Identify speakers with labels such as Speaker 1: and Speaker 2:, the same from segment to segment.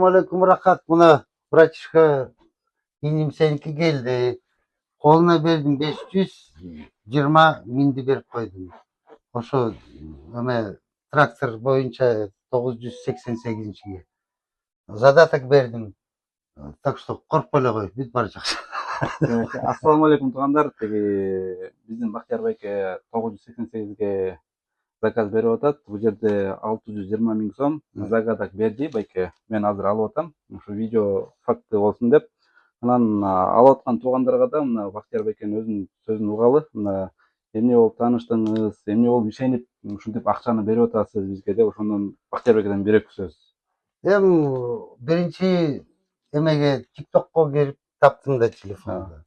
Speaker 1: Ассалаумалейкум, Рахат. Мына братишка иним сеники келди. Колуна бердим 520 миңди берип койдум. Ошо эме трактор боюнча 988-ге. Задаток бердим. Так что коркпой эле кой, бүт баары жакшы.
Speaker 2: Assalomu alaykum tug'anlar. Bizning Baxtiyor aka 988 ga zakaz berip atat. Bu жерде 620 ming so'm zagatak berdi байке. Men hozir alып атам. Ошо видео факты болсун деп. Анан алып аткан туугандарга да мына Baxtiyor байкенин өзүнүн сөзүн угалы. Мына эмне болуп тааныштыңыз, эмне болуп ишенип ушинтип акчаны берип атасыз бизге деп ошондон Baxtiyor байкеден bir iki сөз.
Speaker 1: Биринчи эмеге TikTokко кирип таптым да телефонду.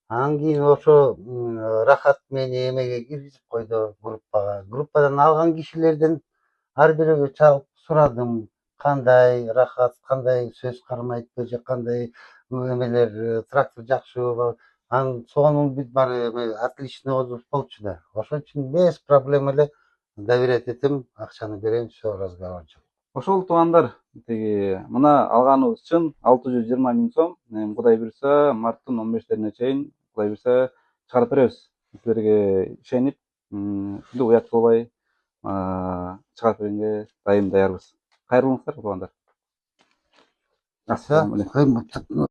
Speaker 1: Анан кийин ошо Рахат мени эмеге киргизип койду группага. Группадан алган кишилерден ар бирөөгө чалып сурадым. Кандай Рахат, кандай сөз кармайтпы же кандай эмелер трактор жакшыбы. Анан сонун бүт баары отлично болчу да. Ошон үчүн без проблема эле доверять этем, акчаны берем, все разговор жок.
Speaker 2: Ошол туугандар мына алганыбыз чын 620 ming so'm. Кудай буйрса марттын 15-лерине чейин кудай буйрса чыгарып беребиз. Силерге ишенип, тили уят кылбай чыгарып бергенге дайым даярбыз. Кайрылыңыздар туугандар. Ассаламу алейкум.